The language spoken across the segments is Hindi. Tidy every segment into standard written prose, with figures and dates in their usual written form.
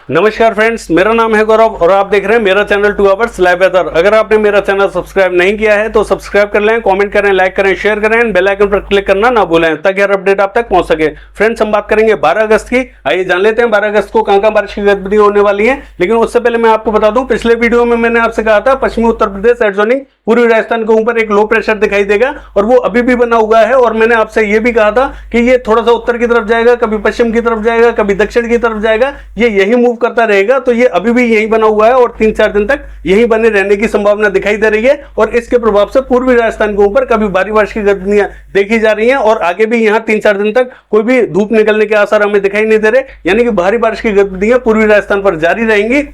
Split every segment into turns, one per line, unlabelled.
नमस्कार फ्रेंड्स, मेरा नाम है गौरव और आप देख रहे हैं मेरा चैनल 2 आवर्स लाइव वेदर। अगर आपने मेरा चैनल सब्सक्राइब नहीं किया है तो सब्सक्राइब कर लें, कमेंट करें, लाइक करें, शेयर करें, बेल आइकन पर क्लिक करना ना भूलें ताकि हर अपडेट आप तक पहुंच सके। फ्रेंड्स, हम बात करेंगे 12 अगस्त की। आइए जान लेते हैं 12 अगस्त को कहां बारिश की गतिविधि होने वाली है। लेकिन उससे पहले मैं आपको बता दूं, पिछले वीडियो में मैंने आपसे कहा था पश्चिमी उत्तर प्रदेश एडजॉइनिंग पूर्वी राजस्थान के ऊपर एक लो प्रेशर दिखाई देगा और वो अभी भी बना हुआ है। और मैंने आपसे ये भी कहा था कि ये थोड़ा सा उत्तर की तरफ जाएगा, कभी पश्चिम की तरफ जाएगा, कभी दक्षिण की तरफ जाएगा, ये यही मूव करता रहेगा। तो ये अभी भी यही बना हुआ है और 3-4 दिन तक यही बने रहने की संभावना दिखाई दे रही है। और इसके प्रभाव से पूर्वी राजस्थान के ऊपर कभी भारी बारिश की गतिविधियां देखी जा रही हैं और आगे भी यहाँ 3-4 दिन तक कोई भी धूप निकलने के आसार हमें दिखाई नहीं दे रहे, यानी कि भारी बारिश की गतिविधियां पूर्वी राजस्थान पर जारी रहेंगी।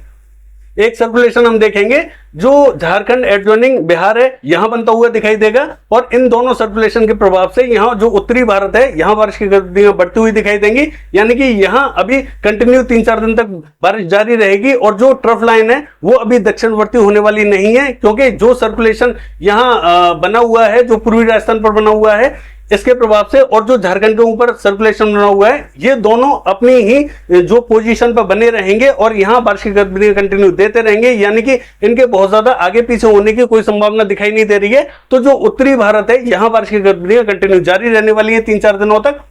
एक सर्कुलेशन हम देखेंगे जो झारखंड एडजॉइनिंग बिहार है यहां बनता हुआ दिखाई देगा और इन दोनों सर्कुलेशन के प्रभाव से यहां जो उत्तरी भारत है यहां बारिश की गतिविधियां बढ़ती हुई दिखाई देंगी, यानी कि यहां अभी कंटिन्यू 3-4 दिन तक बारिश जारी रहेगी। और जो ट्रफ लाइन है वो अभी दक्षिणवर्ती होने वाली नहीं है, क्योंकि जो सर्कुलेशन यहां बना हुआ है, जो पूर्वी राजस्थान पर बना हुआ है, इसके प्रभाव से और जो झारखंड के ऊपर सर्कुलेशन बना हुआ है, ये दोनों अपनी ही जो पोजीशन पर बने रहेंगे और यहां बारिश की गतिविधियां कंटिन्यू देते रहेंगे, यानी कि इनके बहुत ज्यादा आगे पीछे होने की कोई संभावना दिखाई नहीं दे रही है। तो जो उत्तरी भारत है यहां बारिश की गतिविधियां कंटिन्यू जारी रहने वाली है 3-4 दिनों तक।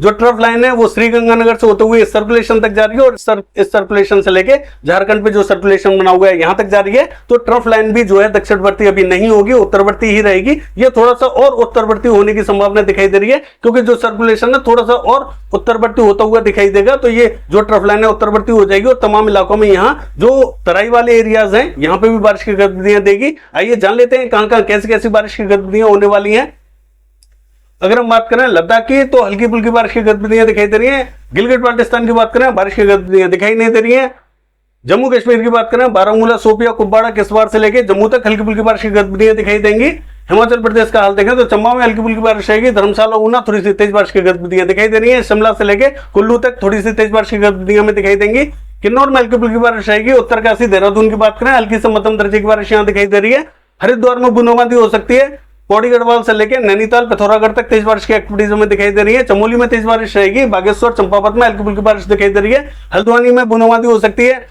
जो ट्रफ लाइन है वो श्रीगंगानगर से होते हुए इस सर्कुलेशन तक जा रही है और इस सर्कुलेशन से लेके झारखंड पे जो सर्कुलेशन बना हुआ है यहां तक जा रही है। तो ट्रफ लाइन भी जो है दक्षिणवर्ती अभी नहीं होगी, उत्तरवर्ती ही रहेगी। ये थोड़ा सा और उत्तरवर्ती होने की संभावना दिखाई दे रही है, क्योंकि जो सर्कुलेशन है थोड़ा सा और उत्तरवर्ती होता हुआ दिखाई देगा। तो ये जो ट्रफ लाइन है उत्तरवर्ती हो जाएगी और तमाम इलाकों में यहाँ जो तराई वाले एरियाज हैं यहाँ पे भी बारिश की गतिविधियां देगी। आइए जान लेते हैं कहां कैसी कैसी बारिश की गतिविधियां होने वाली हैं। अगर हम बात करें लद्दाख की तो हल्की फुल्की बारिश की गतिविधियां दिखाई दे रही हैं। गिलगित बाल्टिस्तान की बात करें बारिश की गतिविधियां दिखाई नहीं दे रही हैं। जम्मू कश्मीर की बात करें बारामूला, शोपिया, कुपवाड़ा, किश्तवाड़ से लेकर जम्मू तक हल्की फुल्की बारिश की गतिविधियां दिखाई देंगी। हिमाचल प्रदेश का हाल देखें तो चंबा में हल्की फुल्की बारिश रहेगी। धर्मशाला, ऊना थोड़ी सी तेज बारिश की गतिविधियां दिखाई दे रही है। शिमला से लेकर कुल्लू तक थोड़ी सी तेज बारिश की गतिविधियां में दिखाई देंगी। किन्नौर में हल्की फुल्की बारिश रहेगी। उत्तरकाशी, देहरादून की बात करें हल्की से मध्यम दर्जे की बारिश यहाँ दिखाई दे रही है। हरिद्वार में बूंदाबांदी हो सकती है। पौड़ी गढ़वाल से लेकर नैनीताल, पिथौरागढ़ तक तेज बारिश की एक्टिविटीज में दिखाई दे रही है। चमोली में तेज बारिश रहेगी। बागेश्वर, चंपावत में हल्की फुल्की बारिश दिखाई दे रही है। हल्द्वानी में बूंदाबांदी हो सकती है।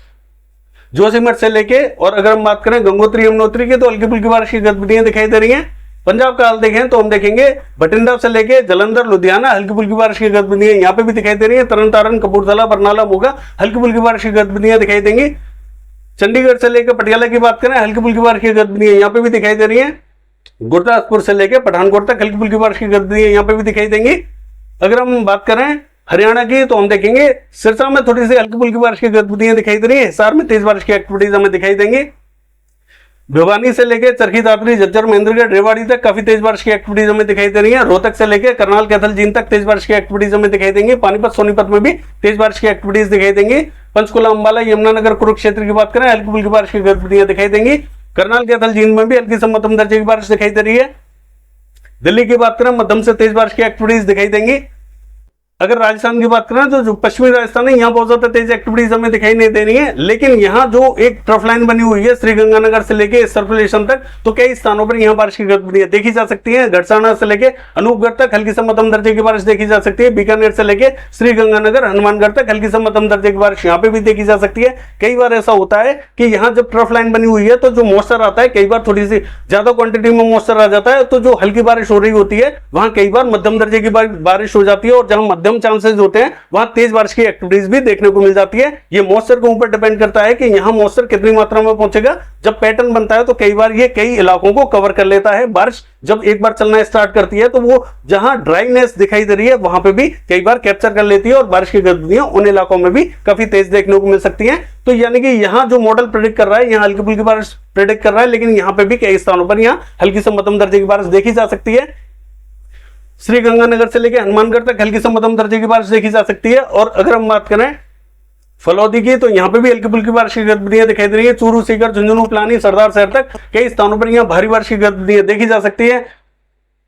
जोशीमठ से लेके और अगर हम बात करें गंगोत्री, यमुनोत्री की तो हल्की फुल्की बारिश की गतिविधियां दिखाई दे रही हैं। पंजाब का हाल देखें तो हम देखेंगे बठिंडा से लेके जलंधर, लुधियाना हल्की फुल्की बारिश की गतिविधियां यहाँ पे भी दिखाई दे रही है। तरन तारण, कपूरथला, बरनाला, मोगा हल्की फुल्की बारिश की गतिविधियां दिखाई देंगी। चंडीगढ़ से लेकर पटियाला की बात करें हल्की फुल्की बारिश की गतिविधियां यहाँ पे भी दिखाई दे रही है। गुरदासपुर से लेकर पठानकोट तक हल्की फुल्की बारिश की गतिविधियां यहाँ पे भी दिखाई देंगी। अगर हम बात करें हरियाणा की तो हम देखेंगे सिरसा में थोड़ी सी हल्की फुल्की बारिश की गतिविधियां दिखाई दे रही है। हिसार में तेज बारिश की एक्टिविटीज हमें दिखाई देंगी। भिवानी से लेकर चरखी दादरी, झज्जर, महेंद्रगढ़, रेवाड़ी तक काफी तेज बारिश की एक्टिविटीज हमें दिखाई दे रही है। रोहतक से लेकर करनाल, कैथल, जींद तक तेज बारिश की एक्टिविटीज हमें दिखाई देंगी। पानीपत, सोनीपत में भी तेज बारिश की एक्टिविटीज दिखाई देंगी। पंचकुला, अंबाला, यमुनानगर, कुरुक्षेत्र की बात करें हल्की फुल्की बारिश की गतिविधियां दिखाई देंगी। करनाल, कैथल, जींद में भी हल्की से मध्यम दर्जे की बारिश दिखाई दे रही है। दिल्ली की बात करें मध्यम से तेज बारिश की एक्टिविटीज दिखाई देंगी। अगर राजस्थान की बात करें तो जो पश्चिमी राजस्थान है यहाँ बहुत ज्यादा तेज एक्टिविटीज हमें दिखाई नहीं दे रही है। लेकिन यहाँ जो एक ट्रफ लाइन बनी हुई है श्रीगंगानगर से लेके इस सर्कुलेशन तक, तो कई स्थानों पर यहाँ बारिश की गतिविधियां देखी जा सकती है। गढ़साना से लेके अनूपगढ़ तक हल्की से मध्यम दर्जे की बारिश देखी जा सकती है। बीकानेर से लेके श्रीगंगानगर, हनुमानगढ़ तक हल्की से मध्यम दर्जे की बारिश यहाँ पे भी देखी जा सकती है। कई बार ऐसा होता है कि यहाँ जब ट्रफ लाइन बनी हुई है तो जो मॉइस्चर आता है, कई बार थोड़ी सी ज्यादा क्वांटिटी में मॉइस्चर आ जाता है, तो जो हल्की बारिश हो रही होती है वहां कई बार मध्यम दर्जे की बारिश हो जाती है और जहां मध्यम चांसेस होते हैं वहां तेज बारिश की एक्टिविटीज भी देखने को मिल जाती है। ये मॉइस्चर के ऊपर डिपेंड करता है कि यहाँ मॉइस्चर कितनी मात्रा में पहुंचेगा। जब पैटर्न बनता है तो कई बार ये कई इलाकों को कवर कर लेता है। बारिश जब एक बार चलना स्टार्ट करती है तो वो जहां ड्राइनेस दिखाई दे रही है वहां पे भी कई बार कैप्चर कर लेती है और बारिश की गतिविधियां उन इलाकों में भी काफी तेज देखने को मिल सकती है। तो यानी कि यहाँ जो मॉडल प्रेडिक्ट कर रहा है, यहाँ हल्की फुल्की बारिश प्रेडिक्ट कर रहा है, लेकिन यहाँ पे भी कई स्थानों पर यहाँ हल्की से मध्यम दर्जे की बारिश देखी जा सकती है। श्रीगंगानगर से लेकर हनुमानगढ़ तक हल्की से मध्यम दर्जे की बारिश देखी जा सकती है। और अगर हम बात करें फलौदी की तो यहाँ पे भी हल्की फुल्की बारिश की गतिविधियां दिखाई दे रही है। चूरू, सीकर, झुंझुनू, पिलानी, सरदार शहर तक कई स्थानों पर यहाँ भारी बारिश की गतिविधियां देखी जा सकती है।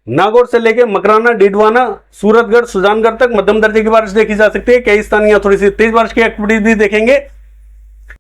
नागौर से लेकर मकराना, डीडवाना, सूरतगढ़, सुजानगढ़ तक मध्यम दर्जे की बारिश देखी जा सकती है। कई स्थान यहाँ थोड़ी सी तेज बारिश की एक्टिविटीज भी देखेंगे।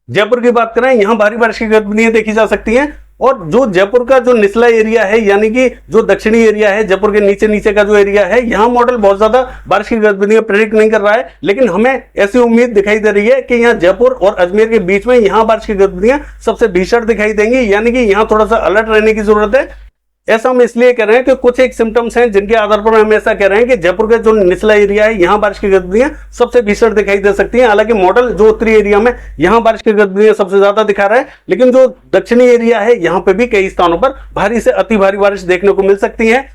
जयपुर की बात करें यहाँ भारी बारिश की गतिविधियां देखी जा सकती हैं। और जो जयपुर का जो निचला एरिया है, यानी कि जो दक्षिणी एरिया है, जयपुर के नीचे नीचे का जो एरिया है, यहाँ मॉडल बहुत ज्यादा बारिश की गतिविधियां प्रेडिक्ट नहीं कर रहा है। लेकिन हमें ऐसी उम्मीद दिखाई दे रही है कि यहाँ जयपुर और अजमेर के बीच में यहाँ बारिश की गतिविधियां सबसे भीषण दिखाई देंगी, यानी कि यहाँ थोड़ा सा अलर्ट रहने की जरूरत है। ऐसा हम इसलिए कह रहे हैं कि कुछ एक सिम्टम्स हैं जिनके आधार पर हम ऐसा कह रहे हैं कि जयपुर का जो निचला एरिया है, यहाँ बारिश की गतिविधियां सबसे भीषण दिखाई दे सकती हैं। हालांकि मॉडल जो उत्तरी एरिया में यहाँ बारिश की गतिविधियां सबसे ज्यादा दिखा रहा है, लेकिन जो दक्षिणी एरिया है यहाँ पे भी कई स्थानों पर भारी से अति भारी बारिश देखने को मिल सकती है।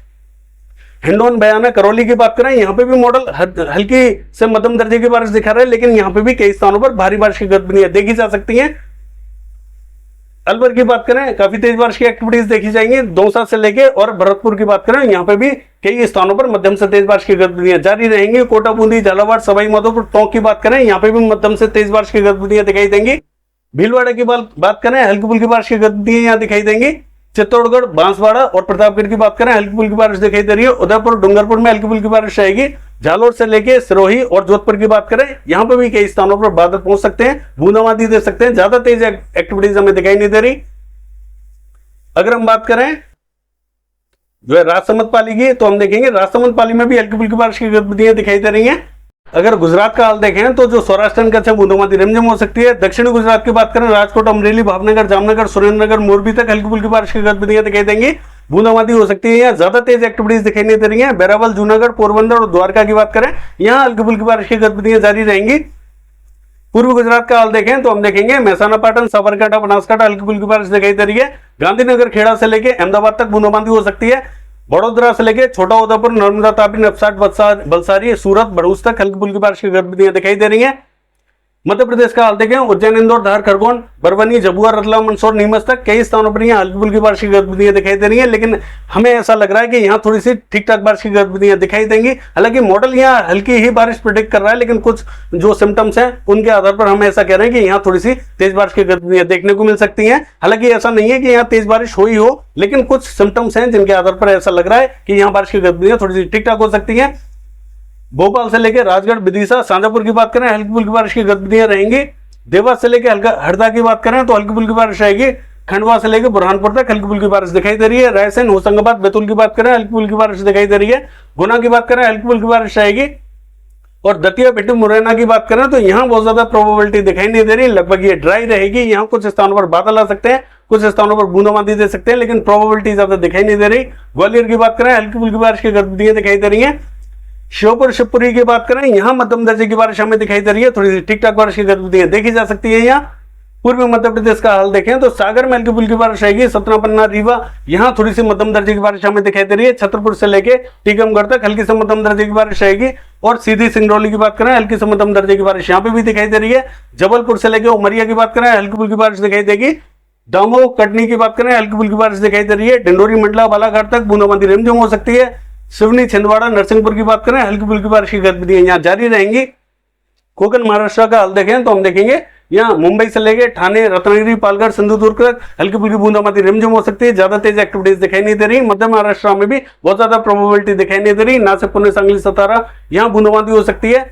हिंडौन, बयाना, करौली की बात करें, यहाँ पे भी मॉडल हल्की से मध्यम दर्जे की बारिश दिखा रहा है, लेकिन यहाँ पे भी कई स्थानों पर भारी बारिश की गतिविधियां देखी जा सकती हैं। अलवर की बात करें, काफी तेज बारिश की एक्टिविटीज देखी जाएंगी। दौसा से लेके और भरतपुर की बात करें, यहाँ पे भी कई स्थानों पर मध्यम से तेज बारिश की गतिविधियां जारी रहेंगी। कोटा, बूंदी, झालावाड़, सवाई माधोपुर, टोंक की बात करें, यहाँ पे भी मध्यम से तेज बारिश की गतिविधियां दिखाई देंगी। भीलवाड़ा की बात करें, हल्की फुल्की बारिश की गतिविधियां यहाँ दिखाई देंगी। चित्तौड़गढ़, बांसवाड़ा और प्रतापगढ़ की बात करें, हल्की फुल्की बारिश दिखाई दे रही है। उदयपुर, डूंगरपुर में हल्की फुल्की बारिश रहेगी। जालोर से लेके सिरोही और जोधपुर की बात करें, यहाँ पे भी कई स्थानों पर बादल पहुंच सकते हैं, बूंदाबांदी दे सकते हैं। ज्यादा तेज एक्टिविटीज हमें दिखाई नहीं दे रही। अगर हम बात करें जो है राजसमंद पाली की, तो हम देखेंगे राजसमंद पाली में भी हल्की फुल्की बारिश की गतिविधियां दिखाई दे रही हैं। अगर गुजरात का हाल देखें तो जो सौराष्ट्र कच्छ है बूंदाबांदी रिमझिम हो सकती है। दक्षिणी गुजरात की बात करें, राजकोट, अमरेली, भावनगर, जामनगर, सुरेंद्रनगर, मोरबी तक हल्की फुल्की बारिश की गतिविधियां दिखाई देंगी, बूंदाबांदी हो सकती है। यहाँ ज्यादा तेज एक्टिविटीज दिखाई नहीं दे रही है। बैरावल, जूनागढ़, पोरबंदर और द्वारका की बात करें, यहाँ हल्की फुल्की बारिश की गतिविधियां जारी रहेंगी। पूर्व गुजरात का हाल देखें तो हम देखेंगे महसाना, पाटन, साबरकांठा, बनासकांठा हल्की फुल्की बारिश दिखाई दे रही है। गांधीनगर, खेड़ा से लेके अहमदाबाद तक बूंदाबांदी हो सकती है। बड़ोदरा से लेके छोटा उदयपुर, नर्मदा, तापी, नवसारी, बलसारी, सूरत, भरूच तक हल्की फुल्की बारिश की गतिविधियां दिखाई दे रही है। मध्य प्रदेश का हाल देखें, उज्जैन, इंदौर, धार, खरगोन, बरवानी, झाबुआ, रतलाम, मंदसौर, नीमच तक कई स्थानों पर यहाँ हल्की फुल्की बारिश की गतिविधियां दिखाई दे रही है। लेकिन हमें ऐसा लग रहा है कि यहाँ थोड़ी सी ठीक ठाक बारिश की गतिविधियां दिखाई देंगी। हालांकि मॉडल यहाँ हल्की ही बारिश प्रेडिक्ट कर रहा है, लेकिन कुछ जो सिम्टम्स हैं उनके आधार पर हम ऐसा कह रहे हैं कि यहाँ थोड़ी सी तेज बारिश की गतिविधियां देखने को मिल सकती हैं। हालांकि ऐसा नहीं है कि यहाँ तेज बारिश हुई हो, लेकिन कुछ सिम्टम्स हैं जिनके आधार पर ऐसा लग रहा है कि यहाँ बारिश की गतिविधियां थोड़ी सी ठीक ठाक हो सकती है। भोपाल से लेकर राजगढ़, विदिशा, शाजापुर की बात करें, हल्की फुल्की बारिश की गतिविधियां रहेंगी। देवास से लेकर हरदा की बात करें तो हल्की फुल्की बारिश रहेगी। खंडवा से लेकर बुरहानपुर तक हल्की फुल्की बारिश दिखाई दे रही है। रायसेन, होशंगाबाद, बैतूल की बात करें, हल्की फुल्की बारिश दिखाई दे रही है। गुना की बात करें, हल्की फुल्की बारिश रहेगी। और दतिया, भिट्टू, मुरैना की बात करें तो यहाँ बहुत ज्यादा प्रोबेबिलिटी दिखाई नहीं दे रही, लगभग ये ड्राई रहेगी। यहाँ कुछ स्थानों पर बादल आ सकते हैं, कुछ स्थानों पर बूंदाबांदी दे सकते हैं, लेकिन प्रोबेबिलिटी ज्यादा दिखाई नहीं दे रही। ग्वालियर की बात करें, हल्की फुल्की बारिश की गतिविधियां दिखाई दे रही है। श्योपुर, शिवपुरी की बात करें, यहाँ मध्यम दर्जे की बारिश हमें दिखाई दे रही है, थोड़ी सी ठीक ठाक बारिश की गतिविधियां देखी जा सकती है। यहाँ पूर्वी मध्य प्रदेश का हाल देखें तो सागर में हल्की फुल्की बारिश रहेगी। सतना, पन्ना, रीवा, यहाँ थोड़ी सी मध्यम दर्जे की बारिश हमें दिखाई दे रही है। छतरपुर से लेके टीकमगढ़ तक हल्की से मध्यम दर्जे की बारिश रहेगी। और सीधी सिंगरौली की बात करें, हल्की से मध्यम दर्जे की बारिश यहाँ पे भी दिखाई दे रही है। जबलपुर से लेके उमरिया की बात करें, हल्की फुल्की बारिश दिखाई देगी। दमोह, कटनी की बात करें, हल्की फुल्की बारिश दिखाई दे रही है। डिंडोरी, मंडला, बालाघाट तक बूंदाबांदी रिमझिम हो सकती है। सिवनी, छिंदवाड़ा, नरसिंहपुर की बात करें, हल्की फुल्की बारिश की गतिविधियां यहाँ जारी रहेंगी। कोकण महाराष्ट्र का हाल देखें तो हम देखेंगे यहाँ मुंबई से लेके ठाणे, रत्नागिरी, पालघर, सिंधुदुर्ग तक हल्की फुल्की बूंदाबांदी रिमझिम हो सकती है। ज्यादा तेज एक्टिविटीज दिखाई नहीं दे रही। मध्य महाराष्ट्र में भी बहुत ज्यादा प्रोबेबिलिटी दिखाई नहीं दे रही। नासिक, पुणे, सांगली, सतारा, यहाँ बूंदाबांदी हो सकती है।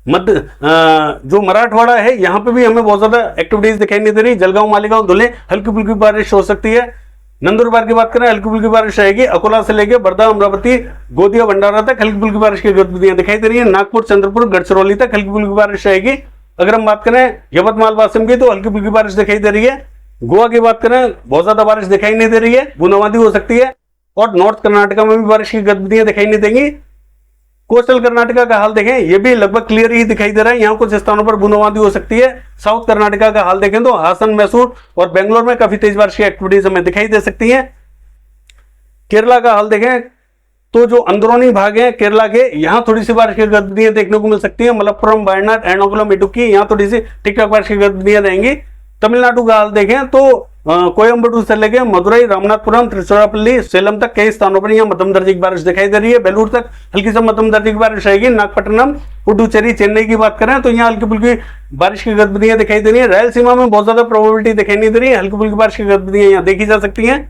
मध्य जो मराठवाड़ा है यहाँ पे भी हमें बहुत ज्यादा एक्टिविटीज दिखाई नहीं दे रही। जलगांव, मालेगांव, धुले हल्की फुल्की बारिश हो सकती है। नंदुरबार की बात करें, हल्की फुल्की बारिश रहेगी। अकोला से लेकर वर्धा, अमरावती, गोदिया, भंडारा तक हल्की फुल्की बारिश की गतिविधियां दिखाई दे रही है। नागपुर, चंद्रपुर, गढ़चिरौली तक हल्की फुल्की बारिश रहेगी। अगर हम बात करें यवतमाल, वाशिम की तो हल्की फुल्की बारिश दिखाई दे रही है। गोवा की बात करें, बहुत ज्यादा बारिश दिखाई नहीं दे रही है, बूंदाबांदी हो सकती है। और नॉर्थ कर्नाटका में भी बारिश की गतिविधियां दिखाई नहीं देंगी। कोस्टल कर्नाटका का हाल देखें, ये भी लगभग क्लियर ही दिखाई दे रहा है, यहाँ कुछ स्थानों पर बूंदाबांदी हो सकती है। साउथ कर्नाटका का हाल देखें तो हासन, मैसूर और बेंगलोर में काफी तेज बारिश की एक्टिविटीज हमें दिखाई दे सकती है। केरला का हाल देखें तो जो अंदरूनी भाग है केरला के, यहाँ थोड़ी सी बारिश की गतिविधियां देखने को मिल सकती है। मलप्पुरम, वायनाड, एर्नाकुलम, इडुक्की, यहाँ थोड़ी सी ठीक ठाक बारिश की गतिविधियां रहेंगी। तमिलनाडु का हाल देखें तो कोयम्बटूर से लेके मदुरई, रामनाथपुरम, त्रिचुरापल्ली, सेलम तक कई स्थानों पर यहाँ मध्यम दर्जे की बारिश दिखाई दे रही है। बेलूर तक हल्की से मध्यम दर्जे की बारिश रहेगी। नागपट्टनम, पुडुचेरी, चेन्नई की बात करें तो यहाँ हल्की फुल्की बारिश की गतिविधियां दिखाई दे रही है। रायलसीमा में बहुत ज्यादा प्रोबेबिलिटी दिखाई नहीं दे रही है, हल्की फुल्की बारिश की गतिविधियां यहाँ देखी जा सकती है।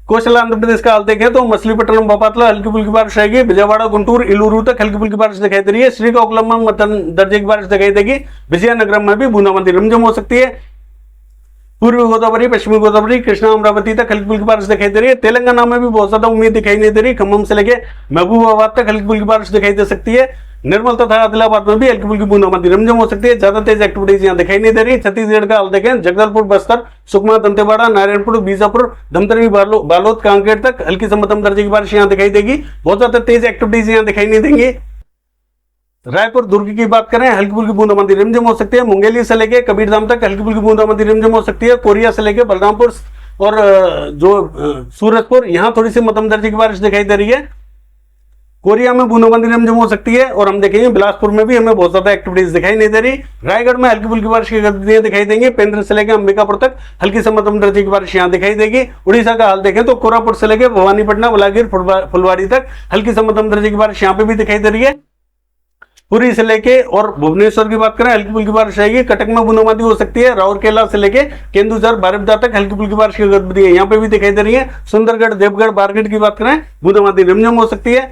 कोस्टल आंध्र प्रदेश का हाल देखें तो मछलीपट्टनम, बापातला हल्की फुल्की बारिश रहेगी। विजयवाड़ा, गुंटूर, इलूरू तक हल्की फुल्की बारिश दिखाई दे रही है। श्रीकाकुलम में मध्यम दर्जे की बारिश दिखाई देगी। विजयनगरम में भी बूंदाबांदी रिमझिम हो सकती है। पूर्वी गोदावरी, पश्चिमी गोदावरी, कृष्णा, अमरावती तक हल्की फुल्की बारिश दिखाई दे रही है। तेलंगाना में भी बहुत ज्यादा उम्मीद दिखाई नहीं दे रही। खम्मम से लेके महबूबाबाद तक हल्की फुल्की बारिश दिखाई दे सकती है। निर्मल तथा आदिलाबाद में भी हल्की फुल्की बूंदाबांदी रिमझिम हो सकती है। ज्यादा तेज एक्टिविटीज यहाँ दिखाई नहीं दे रही। छत्तीसगढ़ का हाल देखें, जगदलपुर, बस्तर, सुकमा, दंतेवाड़ा, नारायणपुर, बीजापुर, धमतरी, बालोद, कांकेर तक हल्की से मध्यम दर्जे की बारिश यहाँ दिखाई देगी। बहुत ज्यादा तेज एक्टिविटीज यहाँ दिखाई नहीं देंगी। रायपुर, दुर्ग की बात करें, हल्की फुल्की बूंदाबांदी रिमझिम हो सकती है। मुंगेली से लेके कबीरधाम तक हल्की फुल्की बूंदाबांदी रिमझिम हो सकती है। कोरिया से लेके बलरामपुर और जो सूरजपुर, यहाँ थोड़ी सी मध्यम दर्जे की बारिश दिखाई दे रही है। कोरिया में बूंदाबांदी रिमझिम हो सकती है। और हम देखेंगे बिलासपुर में भी हमें बहुत ज्यादा एक्टिविटीज दिखाई नहीं दे रही। रायगढ़ में हल्की फुल्की बारिश की गतिविधियां दिखाई देंगी। पेंद्र से लेकर अंबिकापुर तक हल्की से मध्यम दर्जे की बारिश यहाँ दिखाई देगी। उड़ीसा का हाल देखें तो कोरापुट से लेकर भवानीपटना, बलागीर, फुलवाड़ी तक हल्की से मध्यम दर्जे की बारिश यहाँ पे भी दिखाई दे रही है। पुरी से लेके और भुवनेश्वर की बात करें, हल्की फुल्की बारिश रहेगी। कटक में बूंदाबांदी हो सकती है। राउरकेला से लेके केंदुझर, बारिपदा तक हल्की फुल्की बारिश की गतिविधियां यहाँ पे भी दिखाई दे रही है। सुंदरगढ़, देवगढ़, बारगढ़ की बात करें, बूंदाबांदी रिमझिम हो सकती है।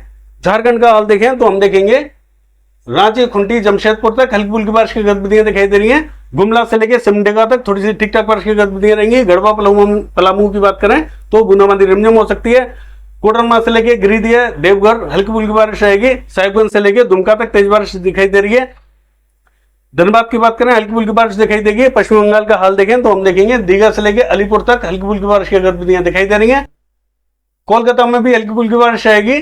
झारखंड का हाल देखें तो हम देखेंगे रांची, खुंटी, जमशेदपुर तक हल्की फुल्की बारिश की गतिविधियां दिखाई दे रही हैं। गुमला से लेकर सिमडेगा तक थोड़ी सी ठीक ठाक बारिश की गतिविधियां रहेंगी। गढ़वा, पलामू की बात करें तो बूंदाबांदी रिमझिम हो सकती है। कोडरमा से लेके गिरिडीह, देवघर हल्की फुल्की बारिश रहेगी। साहिबगंज से लेके दुमका तक तेज बारिश दिखाई दे रही है। धनबाद की बात करें, हल्की फुल्की बारिश दिखाई देगी। पश्चिम बंगाल का हाल देखें तो हम देखेंगे दीघा से लेके अलीपुर तक हल्की फुल्की बारिश की गतिविधियां दिखाई दे रही है। कोलकाता में भी हल्की फुल्की बारिश रहेगी।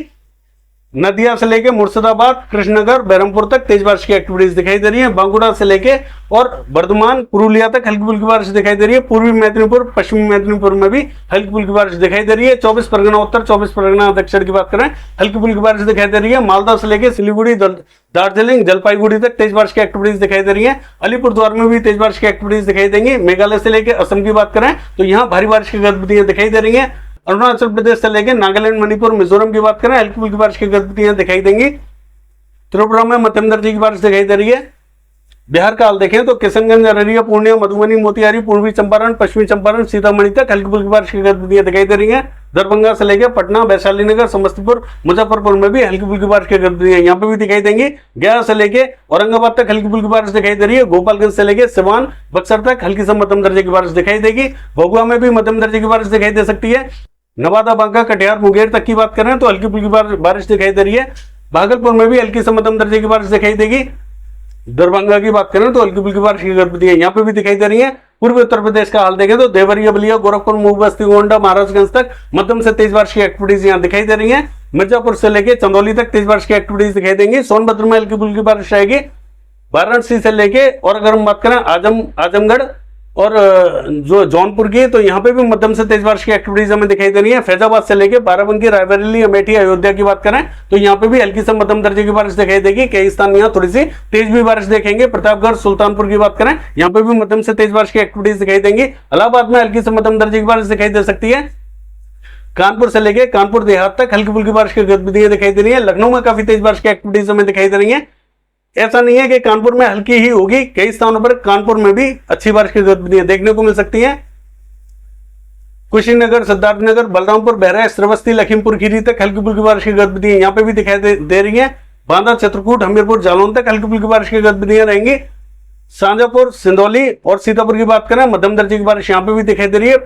नदिया से लेके मुर्शिदाबाद, कृष्णनगर, बहरमपुर तक तेज बारिश की एक्टिविटीज दिखाई दे रही है। बांकुड़ा से लेके और बर्धमान, पुरुलिया तक हल्की फुल्की बारिश दिखाई दे रही है। पूर्वी मेदिनीपुर, पश्चिमी मेदिनीपुर में भी हल्की फुल्की बारिश दिखाई दे रही है। 24 परगना उत्तर, 24 परगना दक्षिण की बात करें, हल्की फुल्की बारिश दिखाई दे रही है। मालदा से लेके सिलीगुड़ी, दार्जिलिंग, जलपाईगुड़ी तक तेज बारिश की एक्टिविटीज दिखाई दे रही है। अलीपुरद्वार में भी तेज बारिश की एक्टिविटीज दिखाई देंगी। मेघालय से लेकर असम की बात करें तो यहाँ भारी बारिश की गतिविधियां दिखाई दे रही है। अरुणाचल प्रदेश से लेकर नागालैंड, मणिपुर, मिजोरम की बात करें, हल्की फुल्की बारिश की गतिविधियां दिखाई देंगी। त्रिपुरा में मध्यम दर्जे की बारिश दिखाई दे रही है। बिहार का हाल देखें तो किशनगंज, अररिया, पूर्णिया, मधुबनी, मोतिहारी, पूर्वी चंपारण, पश्चिमी चंपारण, सीतामढ़ी तक हल्की फुल्की बारिश की गतिविधियां दिखाई दे रही है। दरभंगा से लेकर पटना, वैशाली नगर, समस्तीपुर, मुजफ्फरपुर में भी हल्की फुल्की बारिश की गतिविधियां यहाँ पे भी दिखाई देंगी। गया से लेकर औरंगाबाद तक हल्की फुल्की बारिश दिखाई दे रही है। गोपालगंज से लेकर सिवान, बक्सर तक हल्की से मध्यम दर्जे की बारिश दिखाई देगी। भभुआ में भी मध्यम दर्जे की बारिश दिखाई दे सकती है। नवादा, बांका, कटिहार, मुंगेर तक की बात करें तो हल्की फुल्की बारिश दिखाई दे रही है। भागलपुर में भी हल्की से मध्यम दर्जे की बारिश दिखाई देगी। दरभंगा की बात करें तो हल्की फुल्की बारिश की गतिविधियां यहाँ पे भी दिखाई दे रही है। पूर्वी उत्तर प्रदेश का हाल देखें तो देवरिया, बलिया, गोरखपुर, मऊ, बस्ती, गोंडा, महाराजगंज तक मध्यम से तेज बारिश की एक्टिविटीज यहाँ दिखाई दे रही है। मिर्जापुर से लेकर चंदौली तक तेज बारिश की एक्टिविटीज दिखाई देंगी। सोनभद्र में हल्की फुल्की बारिश रहेगी। वाराणसी से लेके और अगर हम बात करें आजमगढ़ और जो जौनपुर की, तो यहाँ पे भी मध्यम से तेज बारिश की एक्टिविटीज हमें दिखाई दे रही है। फैजाबाद से लेके बाराबंकी, रायबरेली, अमेठी, अयोध्या की बात करें तो यहाँ पे भी हल्की से मध्यम दर्जे की बारिश दिखाई देगी। कई स्थान यहाँ थोड़ी सी तेज भी बारिश देखेंगे। प्रतापगढ़, सुल्तानपुर की बात करें, यहाँ पे भी मध्यम से तेज बारिश की एक्टिविटीज दिखाई देंगी। इलाहाबाद में हल्की से मध्यम दर्जे की बारिश दिखाई दे सकती है। कानपुर से लेके कानपुर देहात तक हल्की फुल्की बारिश की गतिविधियां दिखाई दे रही है। लखनऊ में काफी तेज बारिश की एक्टिविटीज हमें दिखाई दे रही है। ऐसा नहीं है कि कानपुर में हल्की ही होगी, कई स्थानों पर कानपुर में भी अच्छी बारिश की गतिविधियां देखने को मिल सकती हैं। कुशीनगर, सिद्धार्थनगर, बलरामपुर, बहराइच, श्रावस्ती, लखीमपुर खीरी तक हल्की फुल्की बारिश की गतिविधियां यहाँ पे भी दिखाई दे रही है। बांदा, चित्रकूट, हमीरपुर, जालौन तक हल्की फुल्की बारिश की गतिविधियां रहेंगी। शाजापुर, सिंदौली और सीतापुर की बात करें, मध्यम दर्जे की बारिश यहाँ पे भी दिखाई दे रही है।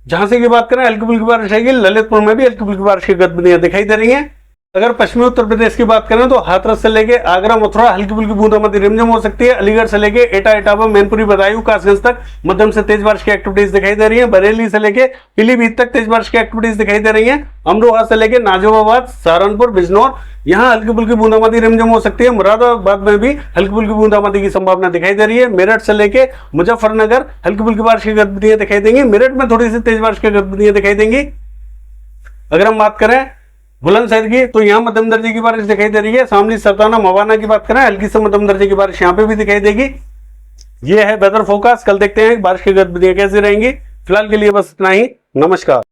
झांसी की बात करें, हल्की फुल्की बारिश रहेगी। ललितपुर में भी हल्की फुल्की बारिश की गतिविधियां दिखाई दे रही है। अगर पश्चिमी उत्तर प्रदेश की बात करें तो हाथरस से लेके आगरा, मथुरा हल्की फुल्की बूंदाबांदी रिमझिम हो सकती है। अलीगढ़ से लेके एटा, इटावा, मैनपुरी, बदायूं, कासगंज तक मध्यम से तेज बारिश की एक्टिविटीज दिखाई दे रही है। बरेली से लेके पीलीभीत तक तेज बारिश की एक्टिविटीज दिखाई दे रही है। अमरोहा से लेके नाजिबाबाद, सहारनपुर, बिजनौर यहाँ हल्की फुल्की बूंदाबांदी रिमझिम हो सकती है। मुरादाबाद में भी हल्की फुल्की बूंदाबांदी की संभावना दिखाई दे रही है। मेरठ से लेके मुजफ्फरनगर हल्की फुल्की बारिश की गतिविधियां दिखाई देंगी। मेरठ में थोड़ी सी तेज बारिश की गतिविधियां दिखाई देंगी। अगर हम बात करें बुलंदशहर की तो यहाँ मध्यम दर्जे की बारिश दिखाई दे रही है। शामली, सरताना, मवाना की बात करें, हल्की से मध्यम दर्जे की बारिश यहाँ पे भी दिखाई देगी। ये है वेदर फोरकास्ट। कल देखते हैं बारिश की गतिविधियां कैसी रहेंगी। फिलहाल के लिए बस इतना ही। नमस्कार।